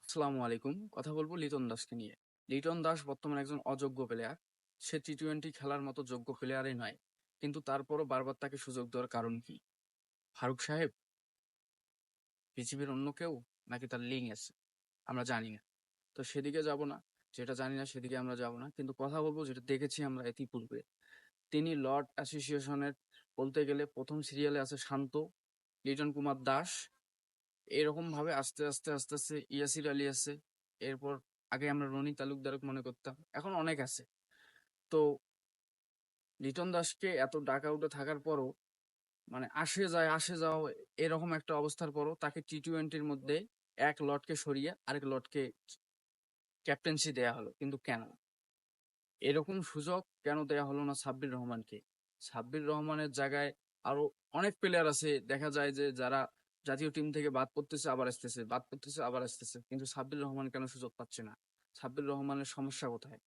আসসালামু আলাইকুম। কথা বলবো লিটন দাসকে নিয়ে। লিটন দাস বর্তমানে একজন অযোগ্য প্লেয়ার। সে টি-টোয়েন্টি খেলার মতো যোগ্য প্লেয়ারই নয়। কিন্তু তারপরও বারবার তাকে সুযোগ দেওয়ার কারণ কি? ফারুক সাহেব, বিসিবির অন্য কেউ, নাকি তার লিঙ্ক আছে? আমরা জানি না। তো সেদিকে যাব না। যেটা জানি না সেদিকে আমরা যাব না। কিন্তু কথা বলবো যেটা দেখেছি আমরা ইতিপূর্বে। তিনি লর্ড অ্যাসোসিয়েশনের বলতে গেলে প্রথম সিরিয়ালে আছে শান্ত, লিটন কুমার দাস। এরকম ভাবে আস্তে আস্তে আস্তে আস্তে ইয়াসির আলী আছে। এরপর আগে আমরা রনি তালুকদারকে মনে করতাম, এখন অনেক আছে। তো লিটন দাসকে এত ডাক আউটে থাকার পরও, মানে আসে যাও এরকম একটা অবস্থার পরও তাকে টি-টোয়েন্টির মধ্যে এক লটকে সরিয়ে আরেক লটকে ক্যাপ্টেন্সি দেয়া হলো, কিন্তু কেন? এরকম সুযোগ কেন দেয়া হলো না সাব্বির রহমানকে? সাব্বির রহমানের জায়গায় আরো অনেক প্লেয়ার আছে, দেখা যায় যে যারা জাতীয় টিম থেকে বাদ পড়তেছে আবার আসতেছে, বাদ পড়তেছে আবার আসতেছে, কিন্তু সাব্বির রহমান কেন সুযোগ পাচ্ছে না? সাব্বির রহমানের সমস্যা কোথায়?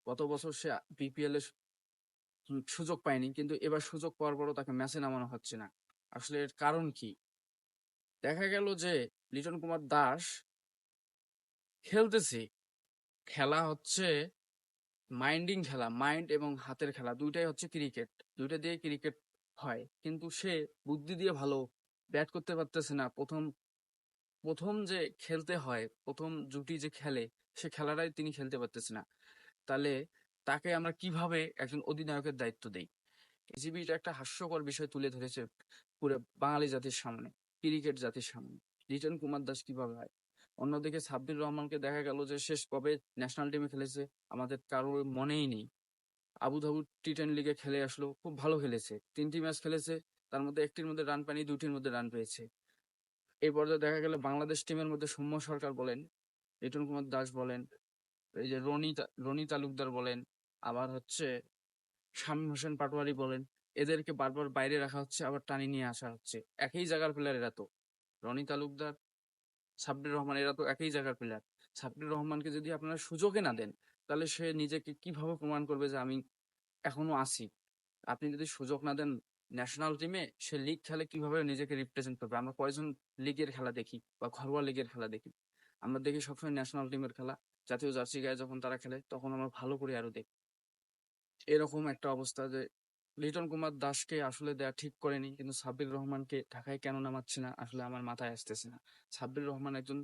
গত বছর সে বিপিএল এর সুযোগ পায়নি, কিন্তু এবার সুযোগ পাওয়ার পরও তাকে ম্যাচে নামানো হচ্ছে না। আসলে এর কারণ কি? দেখা গেল যে লিটন কুমার দাস খেলতেছে, খেলা হচ্ছে মাইন্ডিং খেলা, মাইন্ড এবং হাতের খেলা দুইটাই হচ্ছে ক্রিকেট, দুইটা দিয়ে ক্রিকেট হয়, কিন্তু সে বুদ্ধি দিয়ে ভালো ব্যাট করতে পারতেছে না। প্রথম প্রথম যে খেলতে হয়, প্রথম জুটি যে খেলে, সে খেলাটাই তিনি খেলতে পারতেছে না। তাহলে তাকে আমরা কিভাবে একজন অধিনায়কের দায়িত্ব দেই? বিসিবি এটা একটা হাস্যকর বিষয় তুলে ধরেছে পুরো বাঙালি জাতির সামনে, ক্রিকেট জাতির সামনে। লিটন কুমার দাস কিভাবে হয়? অন্যদিকে সাব্বির রহমানকে দেখা গেল যে শেষ কবে ন্যাশনাল টিমে খেলেছে আমাদের কারোর মনেই নেই। আবুধাবি টি-10 লিগে খেলে আসলো, খুব ভালো খেলেছে, 3টি ম্যাচ খেলেছে, তার মধ্যে একটির মধ্যে রান পায়নি, 2টির মধ্যে রান পেয়েছে। এই পর্যায়ে দেখা গেল বাংলাদেশ টিমের মধ্যে সৌম্য সরকার বলেন, লিটন কুমার দাস বলেন, এই যে রনি তালুকদার বলেন, আবার হচ্ছে শামীম হোসেন পাটোয়ারি বলেন, এদেরকে বারবার বাইরে রাখা হচ্ছে, আবার টানি নিয়ে আসা হচ্ছে। একই জায়গার প্লেয়ার এরা তো, রনি তালুকদার, সাব্বির রহমান, এরা তো একই জায়গার প্লেয়ার। সাব্বির রহমানকে যদি আপনারা সুযোগই না দেন, তাহলে সে নিজেকে কিভাবে প্রমাণ করবে যে আমি এখনো আছি? আপনি যদি সুযোগ না দেন ন্যাশনাল টিমে, সে লিগ খেলে কিভাবে নিজেকে রিপ্রেজেন্ট করবে? আমরা কয়জন লিগের খেলা দেখি বা ঘরোয়া লিগের খেলা দেখি? আমরা দেখি সবসময় ন্যাশনাল টিমের খেলা, জাতীয় জার্সি গায়ে যখন তারা খেলে তখন আমরা ভালো করে আরো দেখি। এরকম একটা অবস্থা যে লিটন কুমার দাসকে আসলে দেয়া ঠিক করেনি, কিন্তু সাব্বির রহমানকে ঢাকায় কেন নামাচ্ছে না আসলে আমার মাথায় আসতেছে না। সাব্বির রহমান একজন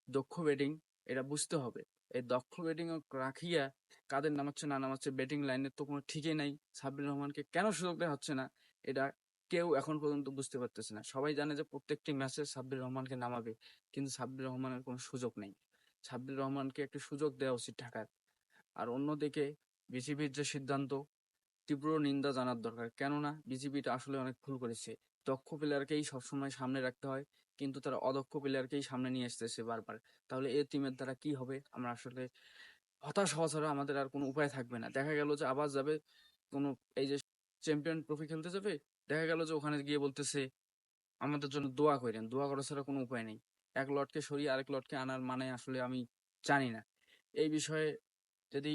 দক্ষ ব্যাটিং, এটা বুঝতে হবে। এই দক্ষ ব্যাটিং রাখিয়া কাদের নামাচ্ছে না নামাচ্ছে, ব্যাটিং লাইনের তো কোনো ঠিকই নাই। সাব্বির রহমানকে কেন সুযোগ দেওয়া হচ্ছে না, এটা কেউ এখন পর্যন্ত বুঝতে পারতেছে না। সবাই জানে যে প্রত্যেকটি ম্যাচে সাব্বির রহমানকে নামাবে, কিন্তু সাব্বির রহমানের কোনো সুযোগ নেই। সাব্বির রহমানকে একটি সুযোগ দেওয়া উচিত ঢাকার। আর অন্যদিকে বিসিবির যে সিদ্ধান্ত, তীব্র নিন্দা জানার দরকার। কেননা বিসিবিটা আসলে অনেক ভুল করেছে। দক্ষ প্লেয়ারকেই সবসময় সামনে রাখতে হয়, কিন্তু তারা অদক্ষ প্লেয়ারকেই সামনে নিয়ে আসতেছে বারবার। তাহলে এই টিমের দ্বারা কি হবে? আমরা আসলে হতাশ হওয়া ছাড়া আমাদের আর কোনো উপায় থাকবে না। দেখা গেল যে আবার যাবে কোনো, এই যে চ্যাম্পিয়ন ট্রফি খেলতে যাবে, দেখা গেল যে ওখানে গিয়ে বলতেছে আমাদের জন্য দোয়া করেন। দোয়া করা ছাড়া কোনো উপায় নেই। এক লটকে সরিয়ে আরেক লটকে আনার মানে আসলে আমি জানি না। এই বিষয়ে যদি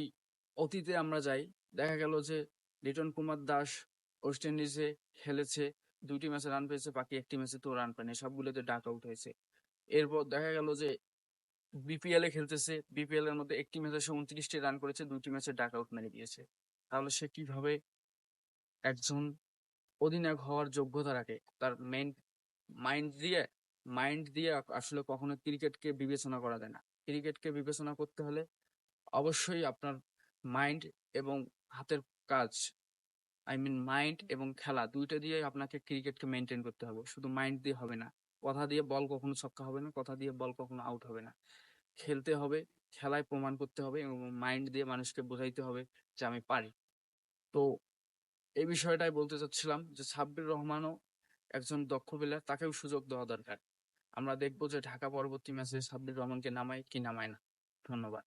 অতীতে আমরা যাই, দেখা গেল যে লিটন কুমার দাস ওয়েস্ট ইন্ডিজে খেলেছে, 2টি ম্যাচে রান পেয়েছে, বাকি একটি ম্যাচে তো রান পায়নি, সবগুলোতে ডাক আউট হয়েছে। এরপর দেখা গেল যে বিপিএল এ খেলতেছে, বিপিএল এর মধ্যে একটি ম্যাচে সে 29টি রান করেছে, 2টি ম্যাচে ডাক আউট মেরে দিয়েছে। তাহলে সে কিভাবে একজন অধিনায়ক হওয়ার যোগ্যতা রাখে? তার মেইন মাইন্ড দিয়ে মাইন্ড দিয়ে আসলে কখনো ক্রিকেটকে বিবেচনা করা যায় না। ক্রিকেটকে বিবেচনা করতে হলে অবশ্যই আপনার মাইন্ড এবং হাতের কাজ, মাইন্ড এবং খেলা দুইটা দিয়ে আপনাকে ক্রিকেটকে মেনটেন করতে হবে, শুধু মাইন্ড দিয়ে হবে না। কথা দিয়ে বল কখনো ছক্কা হবে না, কথা দিয়ে বল কখনো আউট হবে না। খেলতে হবে, খেলায় প্রমাণ করতে হবে, এবং মাইন্ড দিয়ে মানুষকে বোঝাইতে হবে যে আমি পারি। তো এই বিষয়টাই বলতে চাচ্ছিলাম যে সাব্বির রহমানও একজন দক্ষ প্লেয়ার, তাকেও সুযোগ দেওয়া দরকার। আমরা দেখবো যে ঢাকা পরবর্তী ম্যাচে সাব্বির রহমানকে নামায় কি নামায় না। ধন্যবাদ।